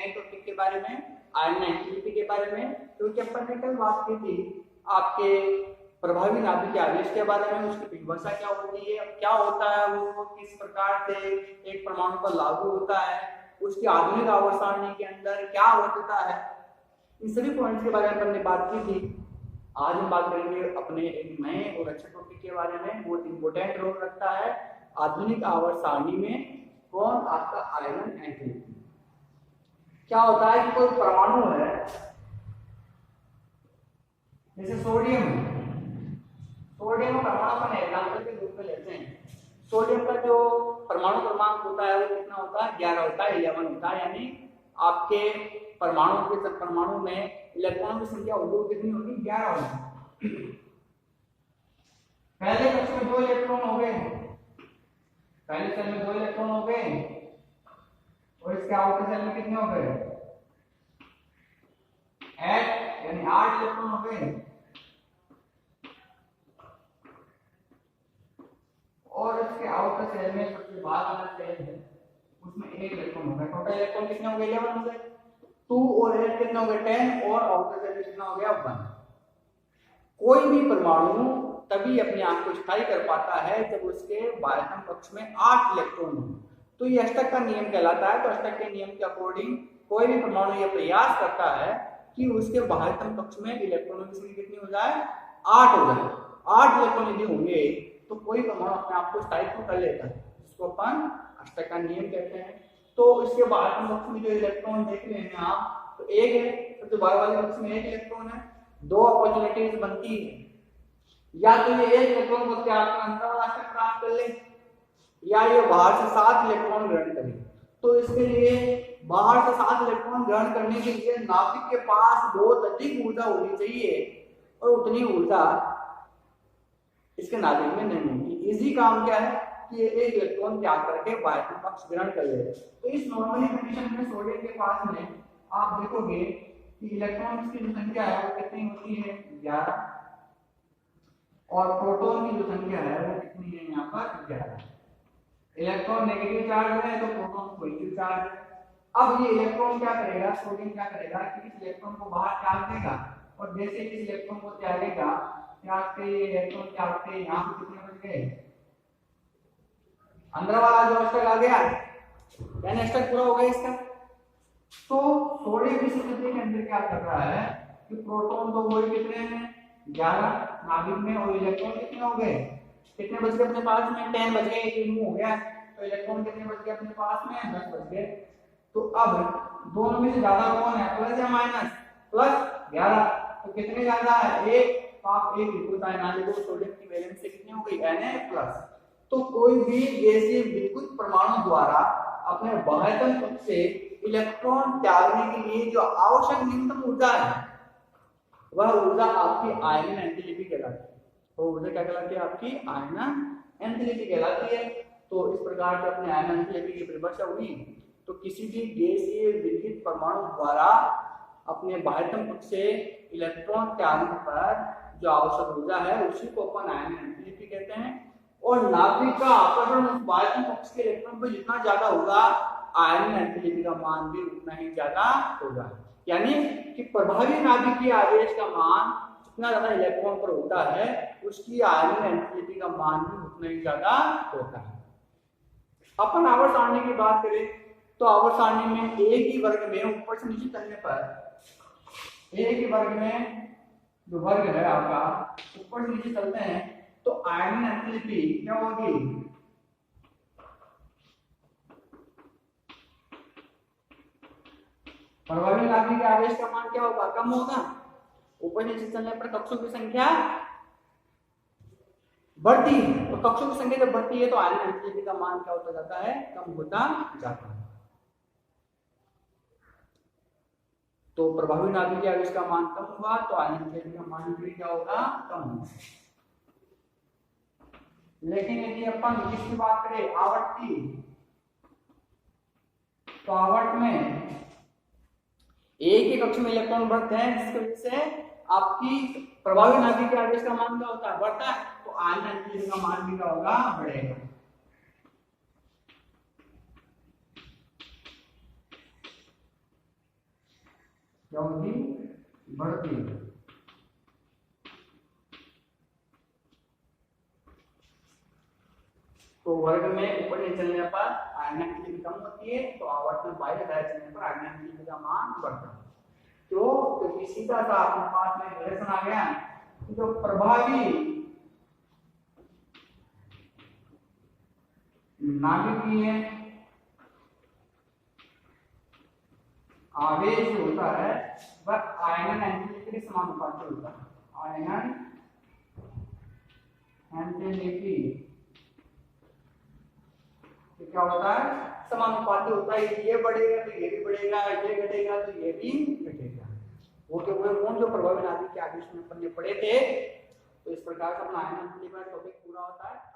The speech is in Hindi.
नए टॉपिक के बारे में, आयन एंटिलिपी के बारे में, क्योंकि अपन ने कल बात की थी आपके प्रभावी नाभिक के आवेश के बारे में, उसकी परिभाषा क्या होती है, क्या होता है वो, किस प्रकार से एक परमाणु पर लागू होता है, उसकी आधुनिक आवर्त सारणी के अंदर क्या होता है, इन सभी पॉइंट्स के बारे में अपन ने बात की थी। आज हम बात करेंगे अपने एक नए और अच्छे टॉपिक के बारे में, बहुत इंपॉर्टेंट रोल रखता है आधुनिक आवर्त सारणी में कौन, आपका आयन एंटिलिपी। क्या होता है कि कोई परमाणु है, जैसे सोडियम परमाणु का एग्जांपल के रूप में लेते हैं। सोडियम का जो परमाणु क्रमांक होता है वो कितना होता है, 11 होता है, 11 होता है, यानी आपके परमाणु में इलेक्ट्रॉनों की संख्या कितनी होगी, 11 होगी। पहले कक्ष में 2 इलेक्ट्रॉन हो गए, पहले सेल में 2 इलेक्ट्रॉन हो गए, और इसके आउटर सेल में कितने हो गए, 8, यानी 8 इलेक्ट्रॉन हो गए। और इसके आउटर सेल में सबसे बाहर वाला सेल है, उसमें 1 इलेक्ट्रॉन होगा। टोटल इलेक्ट्रॉन कितने हो गए, 11 हो गए। 2 और 8 कितना हो गया, 10, और आउटर सेल में कितना हो गया, 1। कोई भी परमाणु तभी अपने आप को स्थायी कर पाता है जब उसके बाह्यतम कक्ष में 8 इलेक्ट्रॉन हो। तो ये अष्टक का नियम कहलाता है। तो अष्टक के नियम के अकॉर्डिंग कोई भी परमाणु यह प्रयास करता है कि उसके बाह्यतम कक्ष में इलेक्ट्रॉनों की संख्या कितनी हो जाए, 8 हो जाए। 8 इलेक्ट्रॉन यदि होंगे तो कोई परमाणु अपने आप को स्थायित्व कर लेता है, जिसको अपन अष्टक का नियम कहते हैं। तो इसके बाह्यतम कक्ष में जो इलेक्ट्रॉन देख रहे हैं आप, तो एक है, सबसे बाहर वाले कक्ष में 1 इलेक्ट्रॉन है। 2 अपॉर्चुनिटीज बनती है, या तो ये 1 इलेक्ट्रॉन को त्याग कर अंदर वाला अष्टक प्राप्त कर ले, या ये बाहर से 7 इलेक्ट्रॉन ग्रहण करे। तो इसके लिए बाहर से 7 इलेक्ट्रॉन ग्रहण करने के लिए नाभिक के पास बहुत अधिक ऊर्जा होनी चाहिए, और उतनी ऊर्जा इसके नाभिक में नहीं होगी। इजी काम क्या है कि ये 1 इलेक्ट्रॉन त्याग करके बाह्यतम कक्ष ग्रहण कर ले। तो इस नॉर्मली कंडीशन में सोडियम के पास में आप देखोगे कि इलेक्ट्रॉन की जो संख्या है वो कितनी होती है, 11, और प्रोटॉन की जो संख्या है वो कितनी है, यहाँ पर 11। इलेक्ट्रॉन नेगेटिव चार्ज है तो प्रोटॉन पॉजिटिव चार्ज है। अब ये इलेक्ट्रॉन क्या करेगा, सोडियम क्या करेगा कि इस इलेक्ट्रॉन को बाहर त्याग देगा, और जैसे इस इलेक्ट्रॉन को त्यागेगा, त्यागते इलेक्ट्रॉन त्यागते यहाँ पे कितने बच गए, अंदर वाला जो अष्टक आ गया, यानी अष्टक पूरा हो गया इसका। तो सोडियम इस स्थिति के अंदर क्या कर रहा है कि प्रोटॉन तो वही कितने हैं, 11 नाभिक में, और इलेक्ट्रॉन कितने हो गए, कितने बच गए अपने पास में, 10 बच गए, ये रिमूव हो गया। तो इलेक्ट्रॉन कितने बच गए अपने पास में, 10 बच गए। तो अब दोनों में से ज्यादा कौन है, प्लस या माइनस, प्लस 11। तो कितने ज्यादा है, 1। तो आप 1 लिखो, सोडियम की वैलेंसी कितनी हो गई, Na+। तो कोई भी गैसीय विद्युत परमाणु द्वारा अपने बाह्यतम कक्ष से इलेक्ट्रॉन त्यागने के लिए जो आवश्यक न्यूनतम ऊर्जा है, वह ऊर्जा आपकी आयन एंटिलिपी कहलाती है। तो ऊर्जा क्या कहलाती है, आपकी आयन एंटिलिपी कहलाती है। तो इस प्रकार से अपने आयन एंटिलिपी की परिभाषा हुई। तो किसी भी गैसीय विद्युत परमाणु द्वारा अपने बाह्यतम कक्ष से इलेक्ट्रॉन त्यागने पर जो आवश्यक ऊर्जा है उसी को अपन आयन एंटिलिपी कहते हैं। और नाभिक का आकर्षण उस बाह्यतम कक्ष के इलेक्ट्रॉन पर जितना ज्यादा होगा, आयन एंटिलिपी का मान भी उतना ही ज्यादा होगा। यानी कि प्रभावी नाभिकीय आवेश का मान जितना ज्यादा इलेक्ट्रॉन पर होता है, उसकी आयन एंटिलिपी का मान भी उतना ही ज्यादा होता है। अपन आवर्त सारणी की बात करें तो आवर्त सारणी में एक ही वर्ग में ऊपर से नीचे चलने पर, एक ही वर्ग में जो वर्ग है आपका ऊपर से नीचे चलते हैं, तो आयन एंटिलिपी क्या होगी, प्रभावी नाभिकीय आवेश का मान क्या होगा, कम होगा। ऊपर नीचे चलने पर कक्षों की संख्या बढ़ती है, तो कक्षों की संख्या जब बढ़ती है तो आयन एंटिलिपी का मान क्या होता जाता है, कम होता जाता है। तो प्रभावी नाभिकीय आवेश का मान कम होगा तो आयन एंटिलिपी का मान भी क्या होगा, कम होगा। लेकिन यदि अपन इसकी बात करें आवर्त की, तो आवर्त में एक ही कक्ष में इलेक्ट्रॉन बढ़ते हैं, जिसकी वजह से आपकी प्रभावी नाभिकीय आवेश का मान क्या होता है, बढ़ता है। तो आयन एंटिलिपी का मान भी क्या होगा, बढ़ेगा। क्या होगी, बढ़ती। तो वर्ग में ऊपर नीचे चलने पर आयनन की कम होती है, तो आवर्त में बाहर दाएं चलने पर आयनन की का मान बढ़ता है। तो सीधा सा अपने पास में रिलेशन आ गया कि जो प्रभावी नाभिकीय आवेश होता है वह आयनन एंटिटी के समानुपाती होता है। आयनन एंटिटी क्या होता है, समानुपाती होता है। ये बढ़ेगा तो ये भी बढ़ेगा, ये घटेगा तो ये भी घटेगा। वो तो वो जो प्रभावी नाभिक के आवेश में अपन ने पढ़े थे। तो इस प्रकार का अपना आयनन एंटिटी का टॉपिक पूरा होता है।